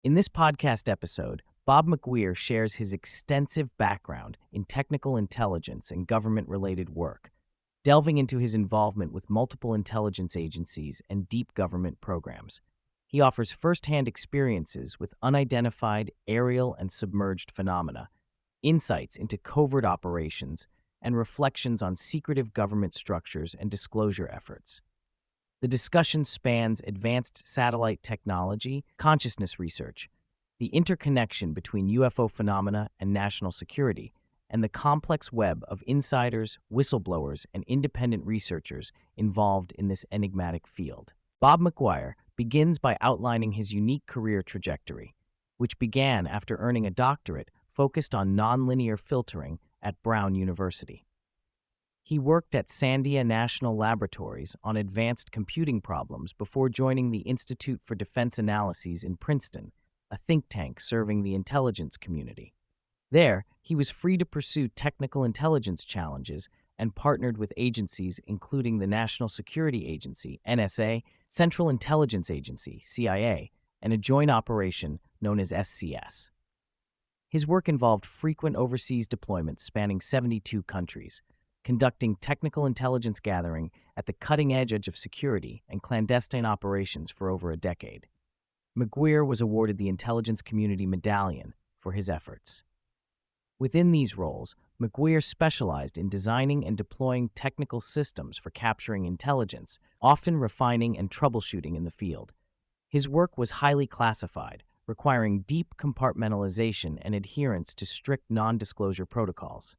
In this podcast episode, Bob McGwier shares his extensive background in technical intelligence and government-related work, delving into his involvement with multiple intelligence agencies and deep government programs. He offers firsthand experiences with unidentified aerial and submerged phenomena, insights into covert operations, and reflections on secretive government structures and disclosure efforts. The discussion spans advanced satellite technology, consciousness research, the interconnection between UFO phenomena and national security, and the complex web of insiders, whistleblowers, and independent researchers involved in this enigmatic field. Bob McGwier begins by outlining his unique career trajectory, which began after earning a doctorate focused on nonlinear filtering at Brown University. He worked at Sandia National Laboratories on advanced computing problems before joining the Institute for Defense Analyses in Princeton, a think tank serving the intelligence community. There, he was free to pursue technical intelligence challenges and partnered with agencies including the National Security Agency, NSA, Central Intelligence Agency, CIA, and a joint operation known as SCS. His work involved frequent overseas deployments spanning 72 countries, conducting technical intelligence gathering at the cutting edge of security and clandestine operations for over a decade. McGwier was awarded the Intelligence Community Medallion for his efforts. Within these roles, McGwier specialized in designing and deploying technical systems for capturing intelligence, often refining and troubleshooting in the field. His work was highly classified, requiring deep compartmentalization and adherence to strict non-disclosure protocols.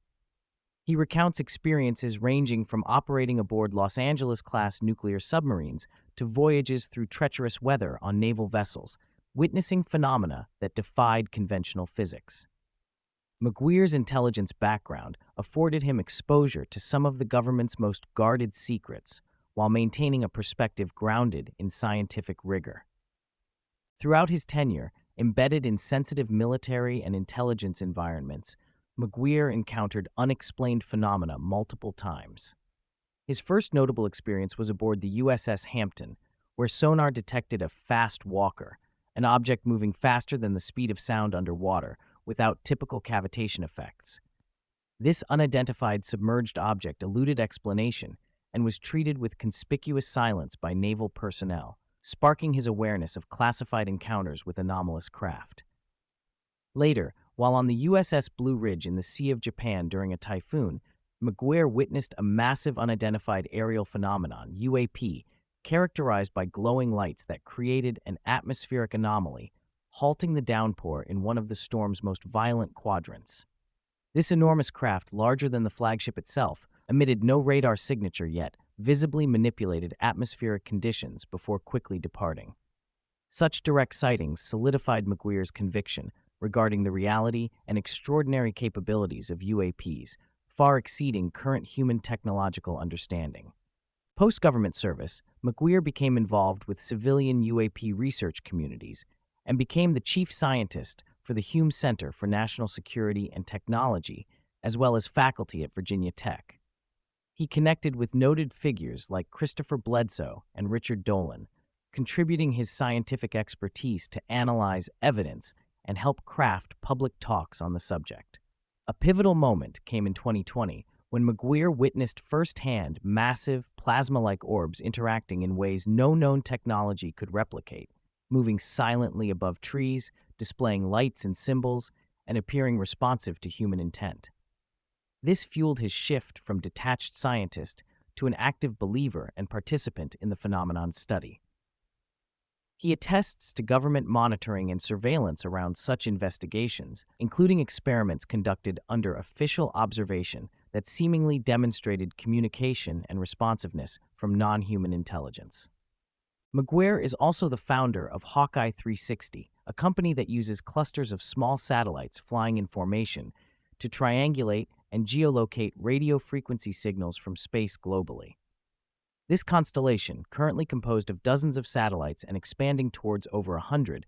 He recounts experiences ranging from operating aboard Los Angeles-class nuclear submarines to voyages through treacherous weather on naval vessels, witnessing phenomena that defied conventional physics. McGwier's intelligence background afforded him exposure to some of the government's most guarded secrets, while maintaining a perspective grounded in scientific rigor. Throughout his tenure, embedded in sensitive military and intelligence environments, McGwier encountered unexplained phenomena multiple times. His first notable experience was aboard the USS Hampton, where sonar detected a fast walker, an object moving faster than the speed of sound underwater, without typical cavitation effects. This unidentified submerged object eluded explanation and was treated with conspicuous silence by naval personnel, sparking his awareness of classified encounters with anomalous craft. Later, while on the USS Blue Ridge in the Sea of Japan during a typhoon, McGwier witnessed a massive unidentified aerial phenomenon, UAP, characterized by glowing lights that created an atmospheric anomaly, halting the downpour in one of the storm's most violent quadrants. This enormous craft, larger than the flagship itself, emitted no radar signature yet visibly manipulated atmospheric conditions before quickly departing. Such direct sightings solidified McGwier's conviction regarding the reality and extraordinary capabilities of UAPs, far exceeding current human technological understanding. Post-government service, McGwier became involved with civilian UAP research communities and became the chief scientist for the Hume Center for National Security and Technology, as well as faculty at Virginia Tech. He connected with noted figures like Christopher Bledsoe and Richard Dolan, contributing his scientific expertise to analyze evidence and help craft public talks on the subject. A pivotal moment came in 2020 when McGwier witnessed firsthand massive, plasma-like orbs interacting in ways no known technology could replicate, moving silently above trees, displaying lights and symbols, and appearing responsive to human intent. This fueled his shift from detached scientist to an active believer and participant in the phenomenon's study. He attests to government monitoring and surveillance around such investigations, including experiments conducted under official observation that seemingly demonstrated communication and responsiveness from non-human intelligence. McGwier is also the founder of Hawkeye 360, a company that uses clusters of small satellites flying in formation to triangulate and geolocate radio frequency signals from space globally. This constellation, currently composed of dozens of satellites and expanding towards over 100,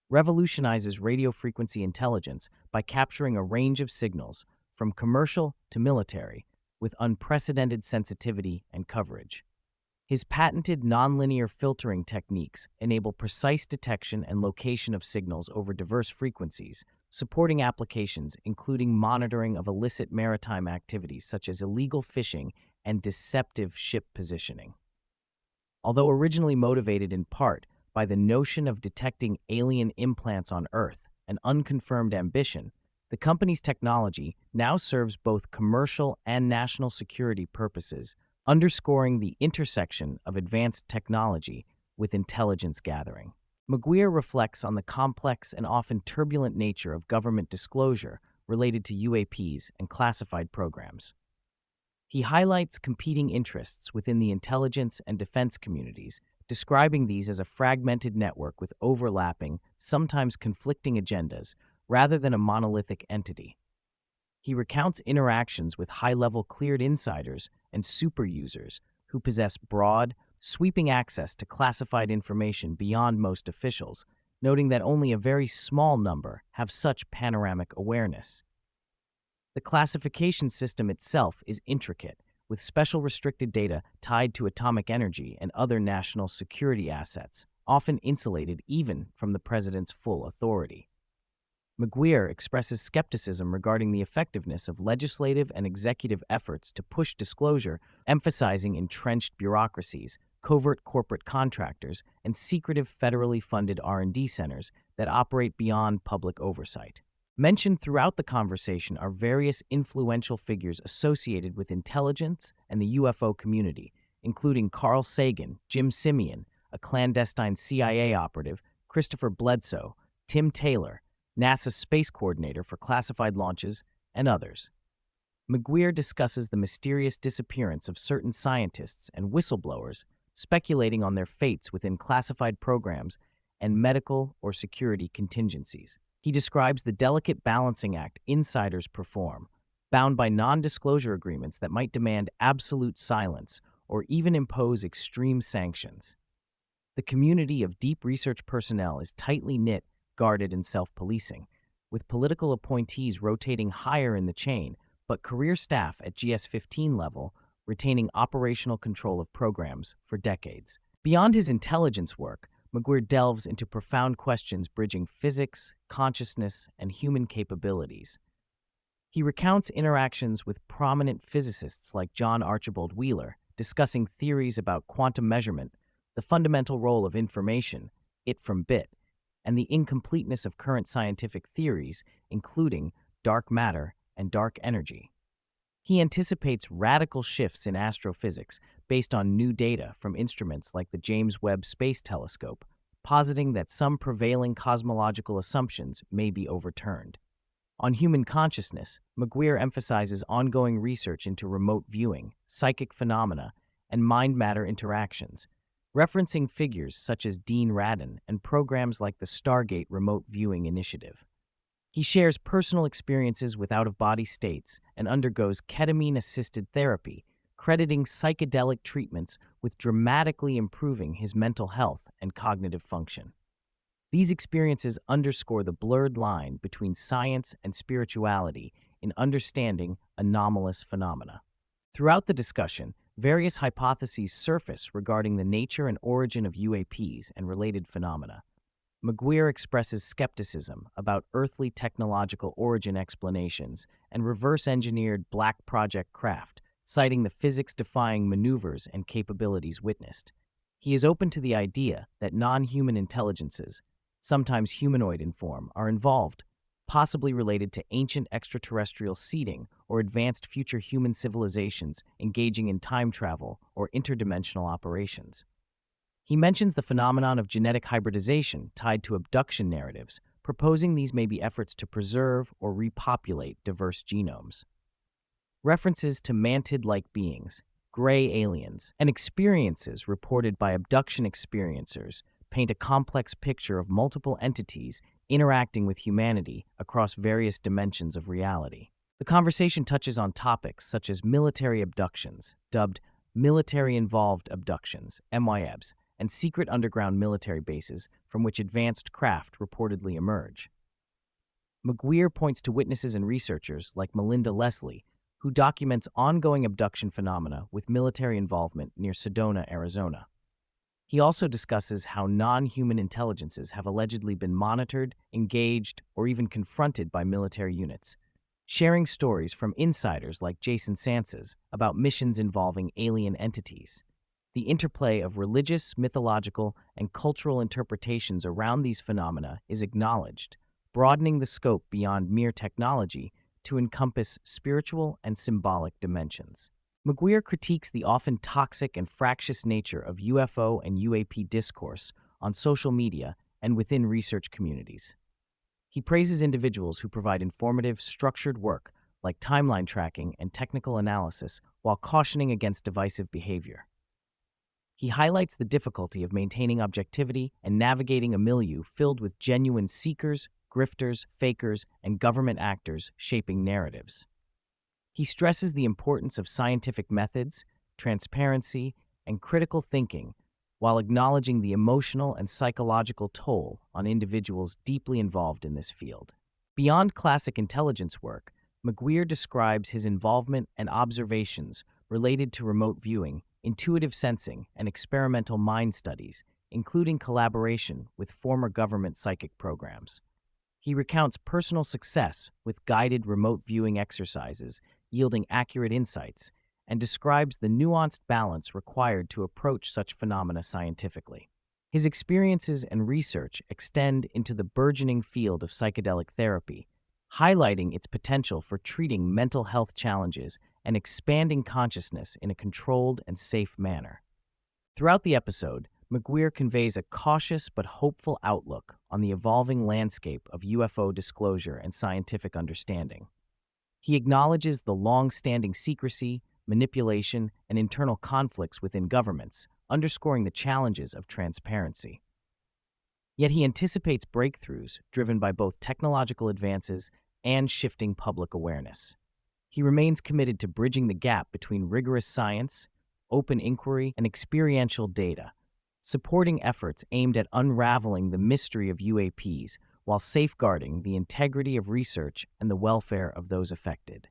revolutionizes radio frequency intelligence by capturing a range of signals, from commercial to military, with unprecedented sensitivity and coverage. His patented nonlinear filtering techniques enable precise detection and location of signals over diverse frequencies, supporting applications including monitoring of illicit maritime activities such as illegal fishing and deceptive ship positioning. Although originally motivated in part by the notion of detecting alien implants on Earth, an unconfirmed ambition, the company's technology now serves both commercial and national security purposes, underscoring the intersection of advanced technology with intelligence gathering. McGwier reflects on the complex and often turbulent nature of government disclosure related to UAPs and classified programs. He highlights competing interests within the intelligence and defense communities, describing these as a fragmented network with overlapping, sometimes conflicting agendas, rather than a monolithic entity. He recounts interactions with high-level cleared insiders and super users who possess broad, sweeping access to classified information beyond most officials, noting that only a very small number have such panoramic awareness. The classification system itself is intricate, with special restricted data tied to atomic energy and other national security assets, often insulated even from the president's full authority. McGwier expresses skepticism regarding the effectiveness of legislative and executive efforts to push disclosure, emphasizing entrenched bureaucracies, covert corporate contractors, and secretive federally funded R&D centers that operate beyond public oversight. Mentioned throughout the conversation are various influential figures associated with intelligence and the UFO community, including Carl Sagan, Jim Simeon, a clandestine CIA operative, Christopher Bledsoe, Tim Taylor, NASA's space coordinator for classified launches, and others. McGwier discusses the mysterious disappearance of certain scientists and whistleblowers, speculating on their fates within classified programs and medical or security contingencies. He describes the delicate balancing act insiders perform, bound by non-disclosure agreements that might demand absolute silence or even impose extreme sanctions. The community of deep research personnel is tightly knit, guarded, and self-policing, with political appointees rotating higher in the chain, but career staff at GS-15 level retaining operational control of programs for decades. Beyond his intelligence work, McGwier delves into profound questions bridging physics, consciousness, and human capabilities. He recounts interactions with prominent physicists like John Archibald Wheeler, discussing theories about quantum measurement, the fundamental role of information, it from bit, and the incompleteness of current scientific theories, including dark matter and dark energy. He anticipates radical shifts in astrophysics based on new data from instruments like the James Webb Space Telescope, positing that some prevailing cosmological assumptions may be overturned. On human consciousness, McGwier emphasizes ongoing research into remote viewing, psychic phenomena, and mind-matter interactions, referencing figures such as Dean Radin and programs like the Stargate Remote Viewing Initiative. He shares personal experiences with out-of-body states and undergoes ketamine-assisted therapy, crediting psychedelic treatments with dramatically improving his mental health and cognitive function. These experiences underscore the blurred line between science and spirituality in understanding anomalous phenomena. Throughout the discussion, various hypotheses surface regarding the nature and origin of UAPs and related phenomena. McGwier expresses skepticism about earthly technological origin explanations and reverse-engineered black project craft, citing the physics-defying maneuvers and capabilities witnessed. He is open to the idea that non-human intelligences, sometimes humanoid in form, are involved, possibly related to ancient extraterrestrial seeding or advanced future human civilizations engaging in time travel or interdimensional operations. He mentions the phenomenon of genetic hybridization tied to abduction narratives, proposing these may be efforts to preserve or repopulate diverse genomes. References to mantid-like beings, gray aliens, and experiences reported by abduction experiencers paint a complex picture of multiple entities interacting with humanity across various dimensions of reality. The conversation touches on topics such as military abductions, dubbed military-involved abductions, MIABs, and secret underground military bases from which advanced craft reportedly emerge. McGwier points to witnesses and researchers like Melinda Leslie, who documents ongoing abduction phenomena with military involvement near Sedona, Arizona. He also discusses how non-human intelligences have allegedly been monitored, engaged, or even confronted by military units, sharing stories from insiders like Jason Sanses about missions involving alien entities. The interplay of religious, mythological, and cultural interpretations around these phenomena is acknowledged, broadening the scope beyond mere technology to encompass spiritual and symbolic dimensions. McGwier critiques the often toxic and fractious nature of UFO and UAP discourse on social media and within research communities. He praises individuals who provide informative, structured work like timeline tracking and technical analysis while cautioning against divisive behavior. He highlights the difficulty of maintaining objectivity and navigating a milieu filled with genuine seekers, grifters, fakers, and government actors shaping narratives. He stresses the importance of scientific methods, transparency, and critical thinking, while acknowledging the emotional and psychological toll on individuals deeply involved in this field. Beyond classic intelligence work, McGwier describes his involvement and observations related to remote viewing, intuitive sensing, and experimental mind studies, including collaboration with former government psychic programs. He recounts personal success with guided remote viewing exercises, yielding accurate insights, and describes the nuanced balance required to approach such phenomena scientifically. His experiences and research extend into the burgeoning field of psychedelic therapy, highlighting its potential for treating mental health challenges and expanding consciousness in a controlled and safe manner. Throughout the episode, McGwier conveys a cautious but hopeful outlook on the evolving landscape of UFO disclosure and scientific understanding. He acknowledges the long-standing secrecy, manipulation, and internal conflicts within governments, underscoring the challenges of transparency. Yet he anticipates breakthroughs driven by both technological advances and shifting public awareness. He remains committed to bridging the gap between rigorous science, open inquiry, and experiential data, supporting efforts aimed at unraveling the mystery of UAPs while safeguarding the integrity of research and the welfare of those affected.